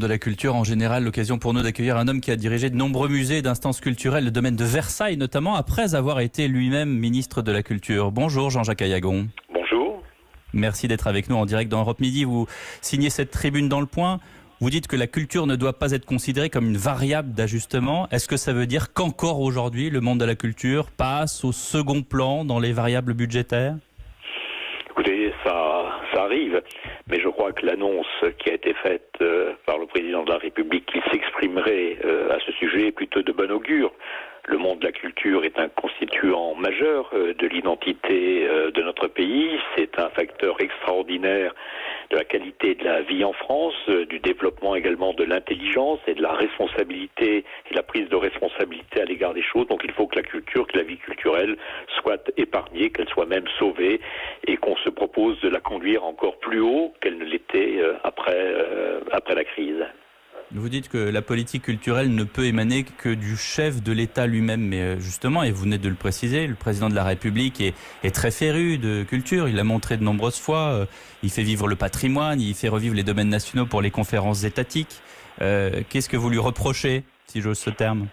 De la culture en général, l'occasion pour nous d'accueillir un homme qui a dirigé de nombreux musées et d'instances culturelles, le domaine de Versailles notamment, après avoir été lui-même ministre de la Culture. Bonjour Jean-Jacques Ayagon. Bonjour. Merci d'être avec nous en direct dans Europe Midi. Vous signez cette tribune dans Le Point. Vous dites que la culture ne doit pas être considérée comme une variable d'ajustement. Est-ce que ça veut dire qu'encore aujourd'hui, le monde de la culture passe au second plan dans les variables budgétaires ? Écoutez, ça arrive, mais je crois que l'annonce qui a été faite par le président de la République qu'il s'exprimerait à ce sujet est plutôt de bon augure. Le monde de la culture est un constituant majeur de l'identité de notre pays. C'est un facteur extraordinaire de la qualité de la vie en France, du développement également de l'intelligence et de la responsabilité et de la prise de responsabilité à l'égard des choses. Donc il faut que la culture, que la vie culturelle soit épargnée, qu'elle soit même sauvée et qu'on se propose de la conduire encore plus haut qu'elle ne l'était après la crise. Vous dites que la politique culturelle ne peut émaner que du chef de l'État lui-même, mais justement, et vous venez de le préciser, le président de la République est très féru de culture, il l'a montré de nombreuses fois, il fait vivre le patrimoine, il fait revivre les domaines nationaux pour les conférences étatiques. Qu'est-ce que vous lui reprochez, si j'ose ce terme ?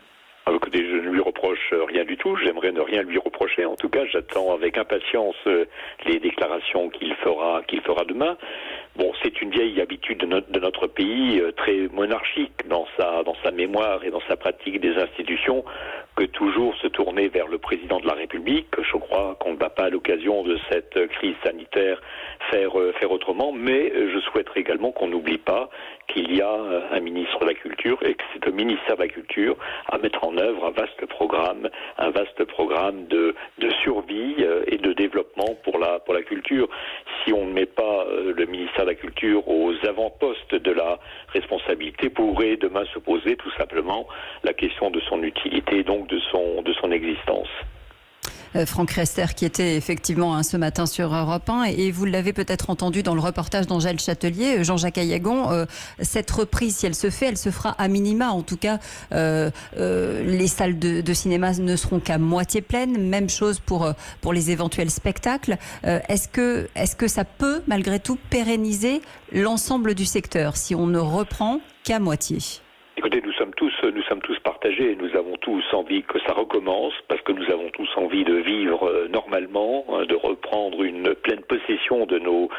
Écoutez, je ne lui reproche rien du tout, j'aimerais ne rien lui reprocher. En tout cas, j'attends avec impatience les déclarations qu'il fera demain. Bon, c'est une vieille habitude de notre pays, très monarchique dans sa mémoire et dans sa pratique des institutions, que toujours se tourner vers le président de la République. Je crois qu'on ne va pas à l'occasion de cette crise sanitaire faire autrement, mais je souhaiterais également qu'on n'oublie pas qu'il y a un ministre de la Culture et que c'est le ministère de la Culture à mettre en œuvre un vaste programme de survie et de développement pour la culture. Si on ne met pas le ministère de la Culture aux avant-postes de la responsabilité, pourrait demain se poser tout simplement la question de son utilité et donc de son existence. Franck Rester qui était effectivement ce matin sur Europe 1 et vous l'avez peut-être entendu dans le reportage d'Angèle Châtelier, Jean-Jacques Ayagon, cette reprise, si elle se fait, elle se fera à minima. En tout cas, les salles de cinéma ne seront qu'à moitié pleines. Même chose pour les éventuels spectacles. Est-ce que ça peut malgré tout pérenniser l'ensemble du secteur si on ne reprend qu'à moitié ? Écoutez, nous sommes tous partagés, nous avons tous envie que ça recommence, parce que nous avons tous envie de vivre normalement, de reprendre une pleine possession de nos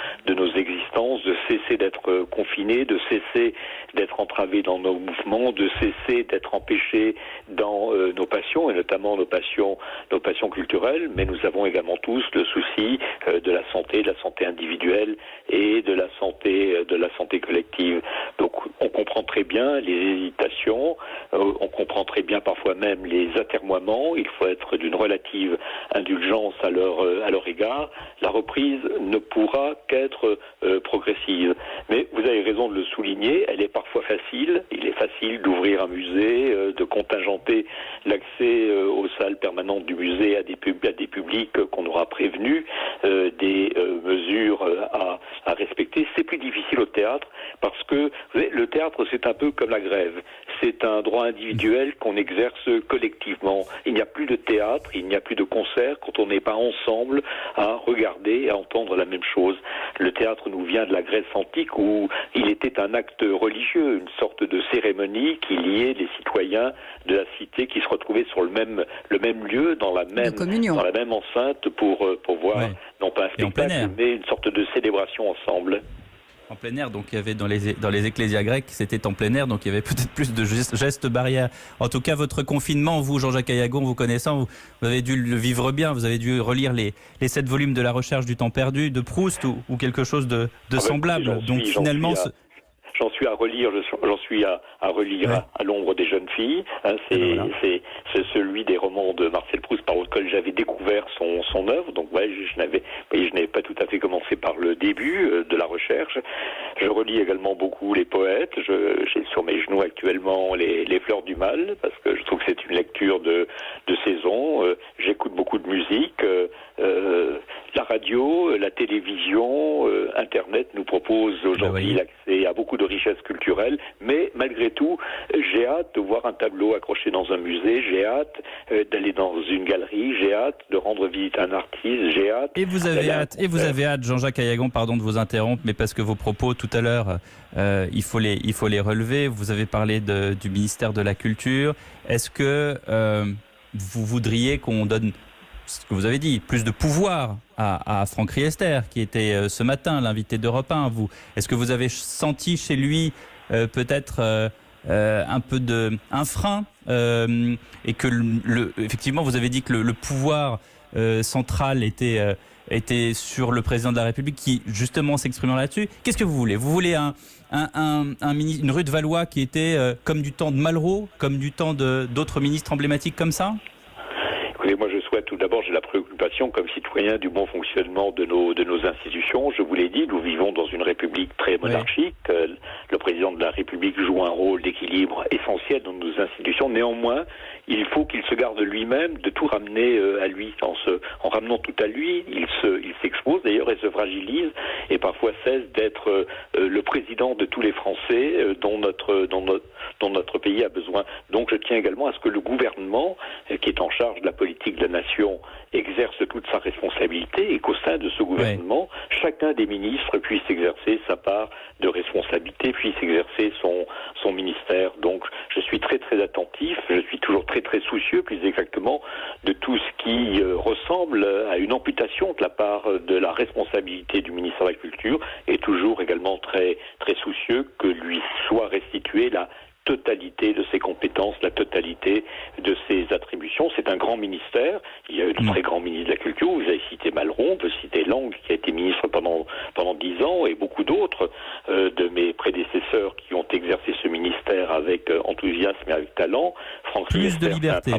existences, de cesser d'être confinés, de cesser d'être entravés dans nos mouvements, de cesser d'être empêchés dans nos passions, et notamment nos passions culturelles, mais nous avons également tous le souci de la santé individuelle et de la santé collective. Donc on comprend très bien les hésitations, on comprend très bien parfois même les atermoiements, il faut être d'une relative indulgence à leur égard. La reprise ne pourra qu'être progressive. Mais vous avez raison de le souligner, elle est parfois facile. Il est facile d'ouvrir un musée, de contingenter l'accès aux salles permanentes du musée à des publics qu'on aura prévenus, des mesures à respecter. C'est plus difficile au théâtre parce que vous savez, le théâtre c'est un peu comme la grève. C'est un droit individuel qu'on exerce collectivement. Il n'y a plus de théâtre, il n'y a plus de concert quand on n'est pas ensemble à regarder et à entendre la même chose. Le théâtre nous vient de la Grèce antique où il était un acte religieux, une sorte de cérémonie qui liait les citoyens de la cité qui se retrouvaient sur le même lieu, dans la même enceinte pour voir non pas un spectacle, mais une sorte de célébration ensemble. En plein air, donc il y avait dans les ecclésias grecques, c'était en plein air, donc il y avait peut-être plus de gestes barrières. En tout cas, votre confinement, vous, Jean-Jacques Ayagon, vous connaissant, vous avez dû le vivre bien, vous avez dû relire les 7 volumes de La Recherche du temps perdu, de Proust ou quelque chose de semblable. Donc finalement... J'en suis à relire, à l'ombre des jeunes filles. C'est celui des romans de Marcel Proust par lequel j'avais découvert son œuvre. Donc je n'avais pas tout à fait commencé par le début de La Recherche. Je relis également beaucoup les poètes. J'ai sur mes genoux actuellement les Fleurs du Mal parce que je trouve que c'est une lecture de saison. J'écoute beaucoup de musique. la radio, la télévision, Internet nous propose aujourd'hui l'accès à beaucoup de richesses culturelles, mais malgré tout, j'ai hâte de voir un tableau accroché dans un musée, j'ai hâte d'aller dans une galerie, j'ai hâte de rendre visite à un artiste, j'ai hâte... Et vous avez hâte, Jean-Jacques Ayagon, pardon de vous interrompre, mais parce que vos propos tout à l'heure, il faut les relever. Vous avez parlé du ministère de la Culture. Est-ce que vous voudriez qu'on donne, ce que vous avez dit, plus de pouvoir à Franck Riester, qui était ce matin l'invité d'Europe 1. Est-ce que vous avez senti chez lui peut-être un peu un frein et que effectivement vous avez dit que le pouvoir central était sur le président de la République qui justement s'exprimant là-dessus. Qu'est-ce que vous voulez ? Vous voulez une rue de Valois qui était comme du temps de Malraux, comme du temps d'autres ministres emblématiques comme ça ? Écoutez, moi je souhaite tout d'abord, j'ai la préoccupation comme citoyen du bon fonctionnement de nos institutions. Je vous l'ai dit, nous vivons dans une république très monarchique. Le président de la République joue un rôle d'équilibre essentiel dans nos institutions. Néanmoins, il faut qu'il se garde lui-même de tout ramener à lui. En ramenant tout à lui, il s'expose d'ailleurs et se fragilise et parfois cesse d'être le président de tous les Français dont notre pays a besoin. Donc je tiens également à ce que le gouvernement, qui est en charge de la politique de la nation, exerce toute sa responsabilité et qu'au sein de ce gouvernement, chacun des ministres puisse exercer sa part de responsabilité, puisse exercer son ministère. Donc je suis très très attentif, je suis toujours très très soucieux, plus exactement, de tout ce qui ressemble à une amputation de la part de la responsabilité du ministère de la Culture et toujours également très très soucieux que lui soit restituée la totalité de ses compétences, la totalité de ses attributions. C'est un grand ministère. Il y a eu de très grands ministres de la Culture. Vous avez cité Malraux, on peut citer Lang, qui a été ministre pendant 10 ans, et beaucoup d'autres de mes prédécesseurs qui ont exercé ce ministère avec enthousiasme et avec talent. Plus de liberté,